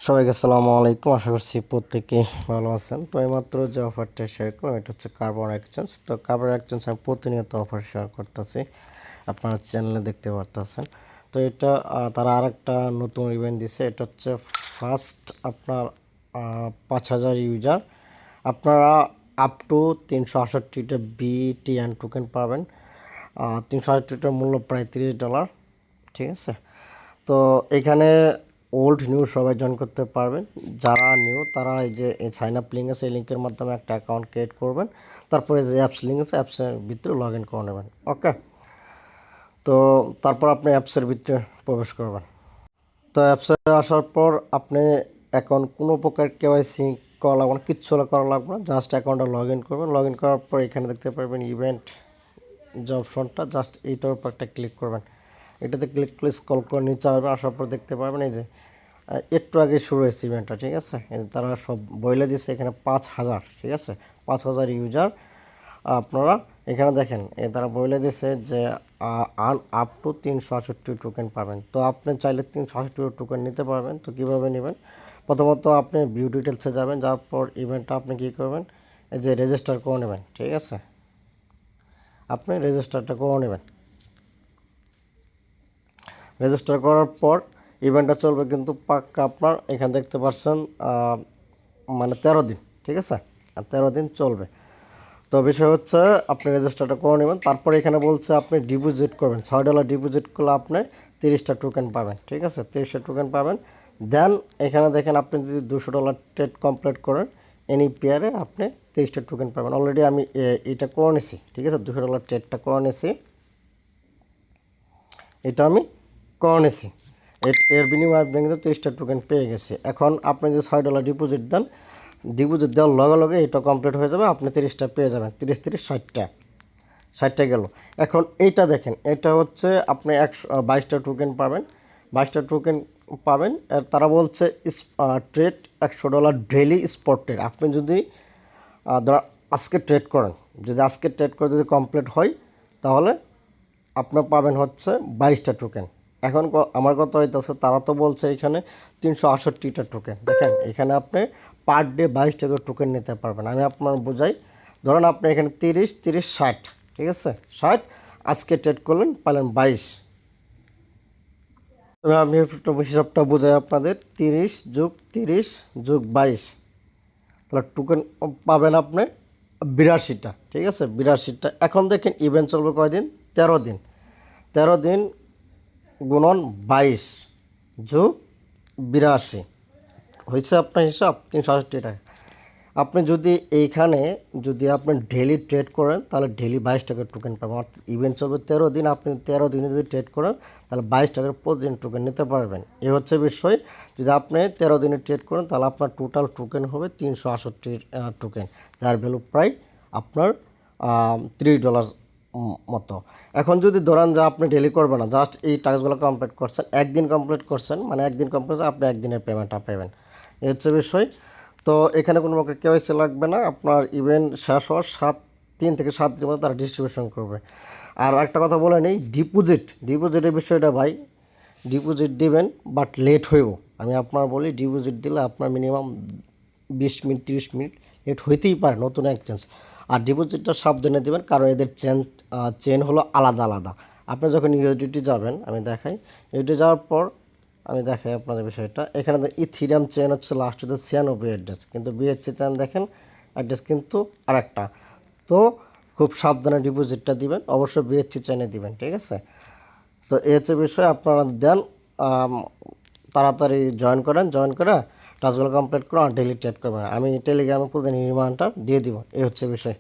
সবাইকে আসসালামু আলাইকুম। আশা করছি প্রত্যেকেই ভালো আছেন। তো এইমাত্র যে অফারটা শেয়ার করলাম এটা হচ্ছে কার্বন এক্সচেঞ্জ। তো কার্বন এক্সচেঞ্জ আমি প্রতিনিয়ত অফার শেয়ার করতেছি, আপনার চ্যানেলে দেখতে পারতেছেন। তো এটা তারা আরেকটা নতুন ইভেন্ট দিছে। এটা হচ্ছে ফার্স্ট আপনার 5,000 ইউজার আপনারা আপ টু 368টা বিটিএন টোকেন পাবেন। 368টার মূল্য প্রায় $30, ঠিক আছে। তো এখানে ওল্ড নিউ সবাই জয়েন করতে পারবেন। যারা নিউ তারা এই যে সাইন আপ লিঙ্ক আছে, এই লিঙ্কের মাধ্যমে একটা অ্যাকাউন্ট ক্রিয়েট করবেন, তারপরে যে অ্যাপস লিঙ্ক আছে অ্যাপসের ভিতরে লগ ইন করে নেবেন। ওকে, তো তারপর আপনি অ্যাপসের ভিতরে প্রবেশ করবেন। তো অ্যাপসে আসার পর আপনি অ্যাকাউন্ট কোনো প্রকার কেওয়াইসি করা লাগবে না, কিচ্ছু করা লাগবে না, জাস্ট অ্যাকাউন্টটা লগ ইন করবেন। লগ ইন করার পর এখানে দেখতে পারবেন ইভেন্ট যে অপশনটা, জাস্ট এইটার উপর একটা ক্লিক করবেন। এটাতে ক্লিক করে স্ক্রল করে নিচে আসবেন, আসার পর দেখতে পারবেন এই যে একটু আগে শুরু হয়েছে ইভেন্টটা, ঠিক আছে। তারা সব বইলে দিচ্ছে এখানে 5,000, ঠিক আছে, 5,000 ইউজার আপনারা এখানে দেখেন। তারা বইলে দিচ্ছে যে আপ টু 368 টোকেন পাবেন। তো আপনি চাইলে 368 টোকেন নিতে পারবেন। তো কীভাবে নেবেন? প্রথমত আপনি ভিউ ডিটেলসে যাবেন, যাওয়ার পর ইভেন্টটা আপনি কী করবেন, এই যে রেজিস্টার করে নেবেন, ঠিক আছে। আপনি রেজিস্টারটা করে নেবেন। রেজিস্টার করার পর ইভেন্টটা চলবে কিন্তু পাক্কা আপনার এখানে দেখতে পাচ্ছেন মানে 13 দিন, ঠিক আছে, আর 13 দিন চলবে। তো বিষয় হচ্ছে আপনি রেজিস্টারটা করে নেবেন। তারপরে এখানে বলছে আপনি ডিপোজিট করবেন, $6 ডিপোজিট করলে আপনি 30টা টোকেন পাবেন, ঠিক আছে, 30টা টোকেন পাবেন। দেন এখানে দেখেন আপনি যদি $200 ট্রেড কমপ্লিট করেন এনি পেয়ারে আপনি 30টা টোকেন পাবেন। অলরেডি আমি এটা করে নিছি, ঠিক আছে, $200 ট্রেডটা করে নিছি, এটা আমি করে নিছি। এর বিনিময়ে আপনি কিন্তু 30টা টোকেন পেয়ে গেছি। এখন আপনি যদি $6 ডিপোজিট দেন, ডিপোজিট দেওয়ার লগে লগে এটা কমপ্লিট হয়ে যাবে, আপনি 30টা পেয়ে যাবেন। 30 60টা গেল। এখন এইটা দেখেন, এটা হচ্ছে আপনি 22টা টোকেন পাবেন, 22টা টোকেন পাবেন। আর তারা বলছে ট্রেড $100 ডেইলি স্পট ট্রেড। আপনি যদি ধর আজকে ট্রেড করেন, যদি আজকে ট্রেড করে যদি কমপ্লিট হয় তাহলে আপনার পাবেন হচ্ছে 22টা টোকেন। এখন আমার কথা হইতেছে তারা তো বলছে এখানে 368টা টোকেন। দেখেন এখানে আপনি পার ডে 22টা করে টোকেন নিতে পারবেন। আমি আপনার বোঝাই, ধরেন আপনি এখানে 30 30 60, ঠিক আছে, 60 আজকে ট্রেড করলেন পাইলেন 22। তবে আমি হিসাবটা বোঝাই আপনাদের, 30 যোগ 30 যোগ 22, তাহলে টোকেন পাবেন আপনি 82টা, ঠিক আছে, 82টা। এখন দেখেন ইভেন্ট চলবে কয়দিন? 13 দিন। 13 দিন গুণন 22 যোগ 82 হয়েছে আপনার হিসাব 368 টাকা। আপনি যদি এইখানে যদি আপনি ডেলি ট্রেড করেন তাহলে ডেলি 22 টাকার টোকেন পাবেন। অর্থাৎ ইভেন্ট চলবে 13 দিন, আপনি 13 দিনে যদি ট্রেড করেন তাহলে 22 টাকার প্রতিদিন টোকেন নিতে পারবেন। এই হচ্ছে বিষয়। যদি আপনি 13 দিনে ট্রেড করেন তাহলে আপনার টোটাল টোকেন হবে 368 টোকেন, যার ভ্যালু প্রায় আপনার $30 মতো। এখন যদি ধরেন যে আপনি ডেলি করবেন না, জাস্ট এই টাস্কগুলো কমপ্লিট করছেন, একদিন কমপ্লিট করছেন, মানে একদিন কমপ্লিট আপনি একদিনের পেমেন্টটা পাবেন, এই হচ্ছে বিষয়। তো এখানে কোনো প্রকার কেওয়াইসি লাগবে না। আপনার ইভেন্ট শেষ হওয়ার 3 থেকে 7 দিনের মধ্যে তারা ডিস্ট্রিবিউশন করবে। আর একটা কথা বলে নেই, ডিপোজিটের বিষয়টা ভাই, ডিপোজিট দিবেন বাট লেট হয়েও। আমি আপনার বলি ডিপোজিট দিলে আপনার মিনিমাম 20 মিনিট 30 মিনিট লেট হইতেই পারে নতুন এক্সচেঞ্জ। আর ডিপোজিটটা সাবধানে দেবেন, কারণ এদের চেন হলো আলাদা আলাদা। আপনি যখন ইউএসডিটি যাবেন, আমি দেখাই, ইউএসডি যাওয়ার পর আমি দেখাই আপনাদের বিষয়টা। এখানে ইথিরিয়াম চেন হচ্ছে লাস্ট হচ্ছে 96 অ্যাড্রেস, কিন্তু বিএসসি চেন দেখেন অ্যাড্রেস কিন্তু আরেকটা। তো খুব সাবধানে ডিপোজিটটা দিবেন, অবশ্যই বিএসসি চেনে দিবেন, ঠিক আছে। তো এই হচ্ছে বিষয়, আপনারা দেন তাড়াতাড়ি জয়েন করে টাস্কগুলো কমপ্লিট করুন আর ডেলি ট্রেড করবেন। আমি টেলিগ্রামে প্রতিদিন রিমাইন্ডার দিয়ে দিব, এই হচ্ছে বিষয়।